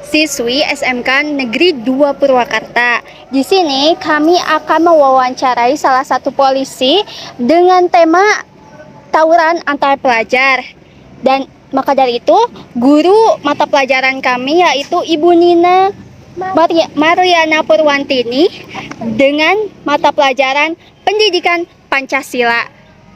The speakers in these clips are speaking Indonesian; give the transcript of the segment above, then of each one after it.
siswi SMK Negeri 2 Purwakarta. Di sini kami akan mewawancarai salah satu polisi dengan tema tawuran antar pelajar. Dan maka dari itu, guru mata pelajaran kami yaitu Ibu Nina Mariana Purwantini dengan mata pelajaran Pendidikan Pancasila.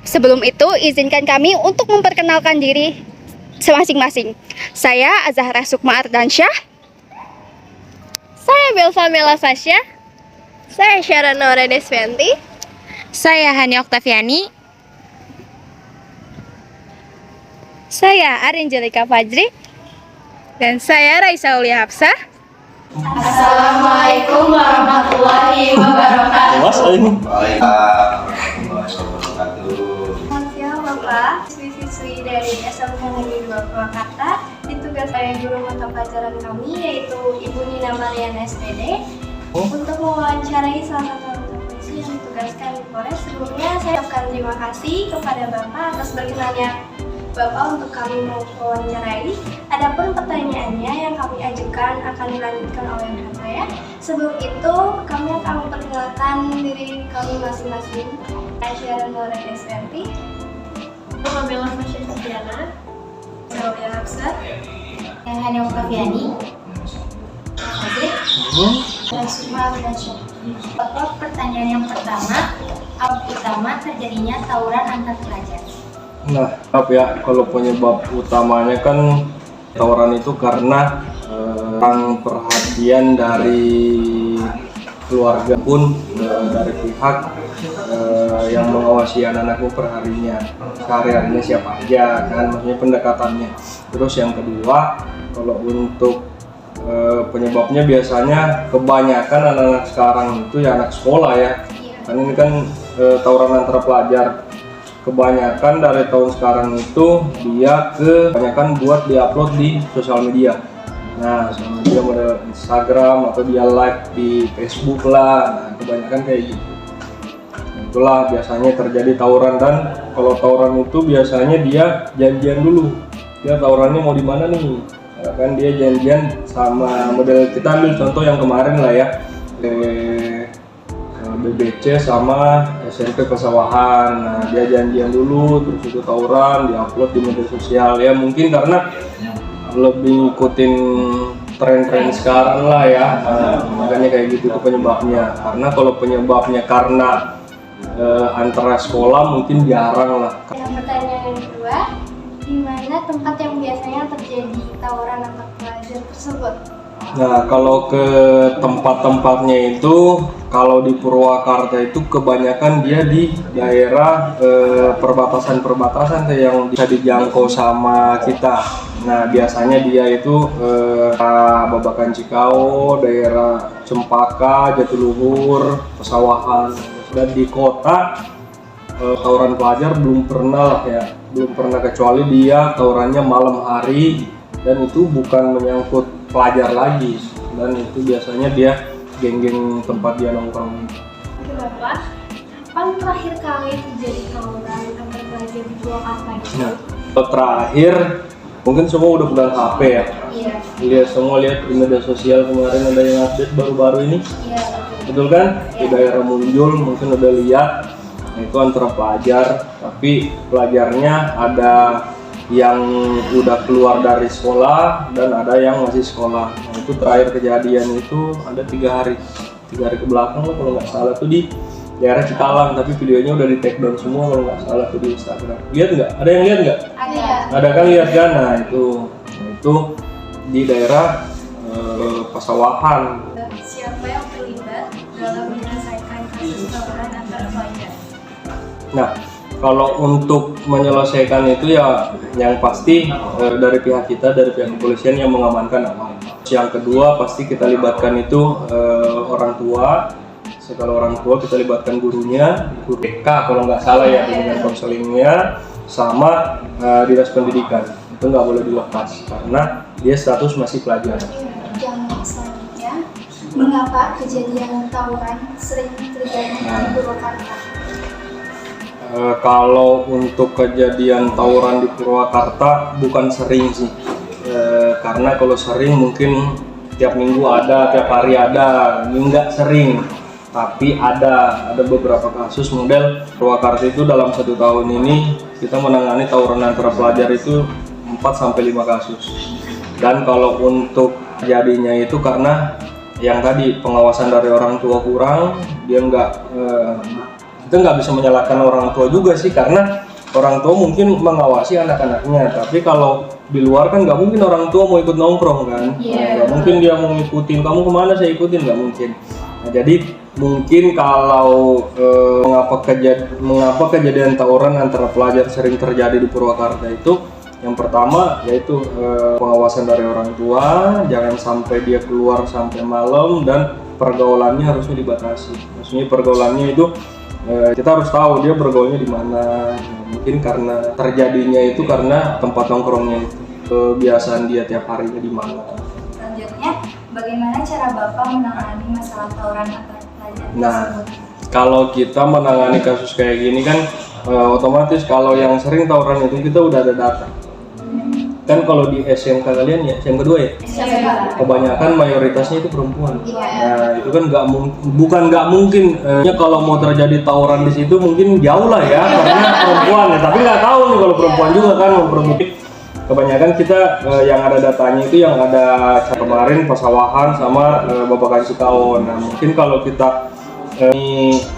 Sebelum itu, izinkan kami untuk memperkenalkan diri masing-masing. Saya Azahra Sukma Ardansyah. Saya Belva Mela Fasya. Saya Syara Nora Desvianti. Saya Hani Oktaviani. Saya Arinjelika Fajri. Dan saya Raisa Aulia Hafsah. Assalamualaikum warahmatullahi wabarakatuh. Selamat siang Bapak, siswi-siswi dari SMK Negeri 2 Purwakarta. Tugas saya guru mata pelajaran kami yaitu Ibu Nina Mariana SPD untuk mewawancarai salah satu anggota polisi yang ditugaskan di Polres. Sebelumnya saya ucapkan terima kasih kepada Bapak atas berkenannya Bapak untuk kami mewawancarai. Adapun pertanyaannya yang kami ajukan akan dilanjutkan oleh rekan saya. Sebelum itu kami akan memperkenalkan diri kami masing-masing. Saya Nora Desvianti, Bella Fasya Sudiana, Aulia Hafsah, Yang Hani Oktaviani. dan Sukma Ardansyah. Bapak, pertanyaan yang pertama, apa utama terjadinya tawuran antar pelajar? Nah, maaf ya, kalau penyebab utamanya kan tawuran itu karena kurang perhatian dari keluarga pun dari pihak yang mengawasi anak-anaknya perharinya, sehari-harinya siapa aja kan, maksudnya pendekatannya. Terus yang kedua, kalau untuk penyebabnya biasanya kebanyakan anak-anak sekarang itu ya anak sekolah ya, kan ini kan tawuran antara pelajar. Kebanyakan dari tahun sekarang itu dia kebanyakan buat diupload di sosial media. Nah, sosial media model Instagram atau dia live di Facebook lah. Nah, kebanyakan kayak gitu. Itulah biasanya terjadi tawuran, dan kalau tawuran itu biasanya dia janjian dulu. Dia tawurannya mau di mana nih? Ya, kan dia janjian sama model, kita ambil contoh yang kemarin lah ya. BBC sama SMP Pesawahan. Nah, dia janjian dulu, terus itu tawuran, diupload di media sosial ya, mungkin karena lebih ikutin tren-tren sekarang lah ya. Nah, makanya kayak gitu itu penyebabnya. Karena kalau penyebabnya karena antara sekolah mungkin jarang lah. Yang pertanyaan yang kedua, di mana tempat yang biasanya terjadi tawuran antar pelajar tersebut? Nah, kalau ke tempat-tempatnya itu, kalau di Purwakarta itu kebanyakan dia di daerah perbatasan-perbatasan yang bisa dijangkau sama kita. Nah, biasanya dia itu Babakan Cikau, daerah Cempaka, Jatiluhur, Pesawahan. Dan di kota tawuran pelajar belum pernah lah ya, belum pernah, kecuali dia tawurannya malam hari dan itu bukan menyangkut pelajar lagi, dan itu biasanya dia geng-geng tempat dia nongkrong. Oke Bapak, kapan terakhir kali terjadi tawuran antar pelajar di Purwakarta itu? Nah, terakhir mungkin semua udah pegang HP ya. Iya. Lihat semua, lihat di media sosial kemarin ada yang update baru-baru ini. Iya. Betul kan? Di daerah Munjul mungkin udah lihat. Nah, itu antara pelajar, tapi pelajarnya ada yang udah keluar dari sekolah dan ada yang masih sekolah. Nah, itu terakhir kejadian itu ada 3 hari ke belakang loh, kalau nggak salah tuh di daerah Cikalang, tapi videonya udah di take down semua kalau nggak salah tuh di Instagram. Lihat nggak? Ada yang lihat nggak? Ada kan, lihat kan? Nah itu di daerah Pesawahan. Siapa yang terlibat dalam menyelesaikan kasus tawuran antar pelajar? Nah, kalau untuk menyelesaikan itu ya yang pasti dari pihak kita, dari pihak kepolisian yang mengamankan aman. Yang kedua pasti kita libatkan itu orang tua. Kalau orang tua kita libatkan gurunya, guru BK kalau nggak salah ya, dengan konselingnya sama dinas pendidikan. Itu nggak boleh dilepas karena dia status masih pelajar. Yang selanjutnya, mengapa kejadian tawuran sering terjadi di Purwakarta? Kalau untuk kejadian tawuran di Purwakarta bukan sering sih, karena kalau sering mungkin tiap minggu ada, tiap hari ada, ini enggak sering. Tapi ada beberapa kasus model Purwakarta itu dalam 1 tahun ini kita menangani tawuran antara pelajar itu 4-5 kasus. Dan kalau untuk jadinya itu karena yang tadi pengawasan dari orang tua kurang, dia kita nggak bisa menyalahkan orang tua juga sih, karena orang tua mungkin mengawasi anak-anaknya, tapi kalau di luar kan nggak mungkin orang tua mau ikut nongkrong kan, nggak mungkin dia mau ngikutin kamu kemana saya ikutin, nggak mungkin. Nah, jadi mungkin kalau mengapa kejadian tawuran antara pelajar sering terjadi di Purwakarta itu, yang pertama yaitu pengawasan dari orang tua, jangan sampai dia keluar sampai malam, dan pergaulannya harusnya dibatasi. Maksudnya pergaulannya itu kita harus tahu dia bergaulnya di mana. Mungkin karena terjadinya itu karena tempat nongkrongnya itu, kebiasaan dia tiap harinya di mana. Selanjutnya, bagaimana cara Bapak menangani masalah tawuran antar pelajar Nah, tersebut? kalau kita menangani kasus kayak gini kan otomatis kalau yang sering tawuran itu kita udah ada data. Kan kalau di SMK kalian ya, SMK 2 ya? Kebanyakan mayoritasnya itu perempuan. Nah, itu kan bukan nggak mungkin kalau mau terjadi tawuran di situ mungkin jauh lah ya, karena perempuan ya. Tapi nggak tahu nih kalau perempuan juga kan mau perempuan. Kebanyakan kita yang ada datanya itu yang ada kemarin Pasawahan sama Babakan Cikawon. Nah, mungkin kalau kita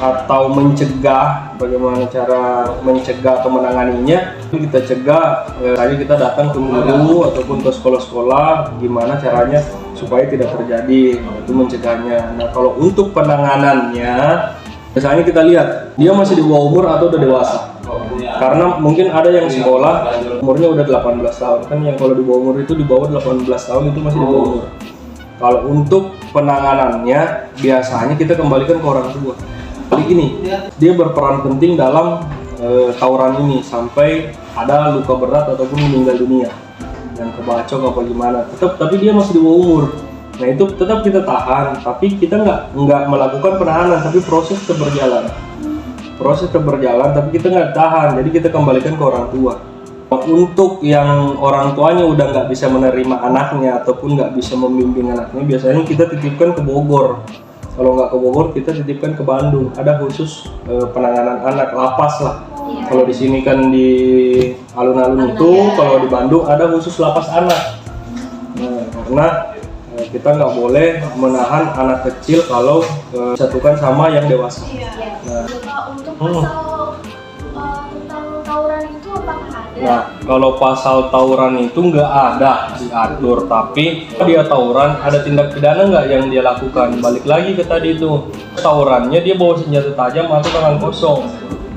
atau mencegah, bagaimana cara mencegah atau menanganinya, kita cegah, tadi kita datang ke guru ataupun ke sekolah-sekolah gimana caranya supaya tidak terjadi, itu mencegahnya. Nah, kalau untuk penanganannya biasanya kita lihat dia masih di bawah umur atau udah dewasa, karena mungkin ada yang sekolah umurnya udah 18 tahun kan, yang kalau di bawah umur itu di bawah 18 tahun itu masih di bawah umur. Kalau untuk penanganannya biasanya kita kembalikan ke orang tua. Jadi gini, dia berperan penting dalam tawuran ini sampai ada luka berat ataupun meninggal dunia, yang kebacok apa gimana. Tapi dia masih di bawah umur. Nah, itu tetap kita tahan, tapi kita nggak melakukan penahanan, tapi proses tetap berjalan. Tapi kita nggak tahan, jadi kita kembalikan ke orang tua. Untuk yang orang tuanya udah nggak bisa menerima anaknya ataupun nggak bisa membimbing anaknya, biasanya kita titipkan ke Bogor. Kalau nggak ke Bogor, kita titipkan ke Bandung. Ada khusus penanganan anak, lapas lah. Kalau di sini kan di alun-alun itu, kalau di Bandung ada khusus lapas anak. Nah, karena kita nggak boleh menahan anak kecil kalau disatukan sama yang dewasa. Untuk pasal tentang tawuran itu apakah ada? Nah, kalau pasal tawuran itu nggak ada diatur, tapi dia tawuran ada tindak pidana nggak yang dia lakukan? Balik lagi ke tadi itu, tawurannya dia bawa senjata tajam atau tangan kosong.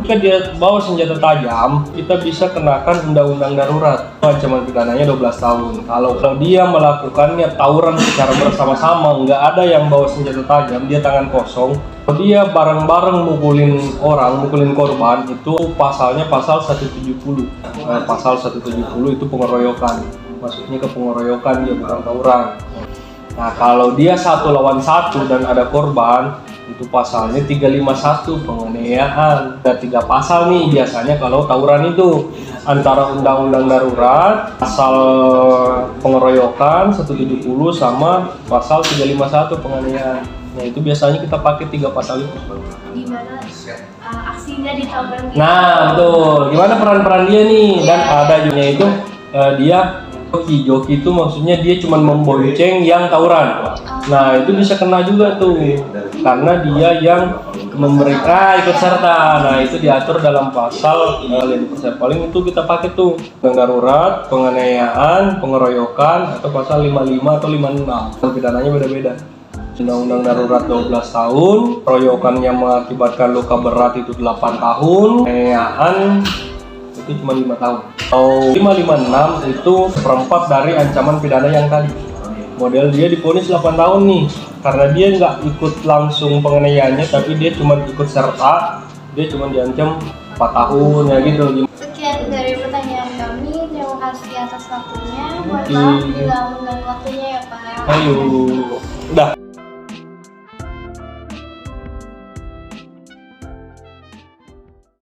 Jika dia bawa senjata tajam, kita bisa kenakan undang-undang darurat. Ancaman pidananya 12 tahun. Kalau dia melakukannya tawuran secara bersama-sama, nggak ada yang bawa senjata tajam, dia tangan kosong. Kalau dia bareng-bareng mukulin korban, itu pasalnya pasal 170. Pasal 170 itu pengeroyokan. Maksudnya ke pengeroyokan, dia bukan tawuran. Nah, kalau dia 1 lawan 1 dan ada korban, itu pasalnya 351 penganiayaan. Ada 3 pasal nih biasanya kalau tawuran itu, antara undang-undang darurat, pasal pengeroyokan 170 sama pasal 351 penganiayaan. Nah, itu biasanya kita pakai 3 pasal itu. Gimana aksinya di tawuran gitu? Nah, betul. Gimana peran-peran dia nih? Dan ada juga itu dia joki itu maksudnya dia cuma membonceng yang tawuran. Nah, itu bisa kena juga tuh, karena dia yang ikut serta. Nah, itu diatur dalam pasal yang paling itu kita pakai tuh darurat, penganiayaan, pengeroyokan, atau pasal 55 atau 56. Pidananya beda-beda. Undang-undang darurat 12 tahun, pengeroyokannya mengakibatkan luka berat itu 8 tahun, penganiayaan itu cuma 5 tahun. Atau 556 itu seperempat dari ancaman pidana yang tadi. Model dia divonis 8 tahun nih, karena dia nggak ikut langsung penganiayaannya, tapi dia cuma ikut serta, dia cuma diancam 4 tahun ya gitu. Sekian dari pertanyaan kami, terima kasih atas waktunya. Mohon maaf bila mengganggu waktunya ya Pak. Ayo.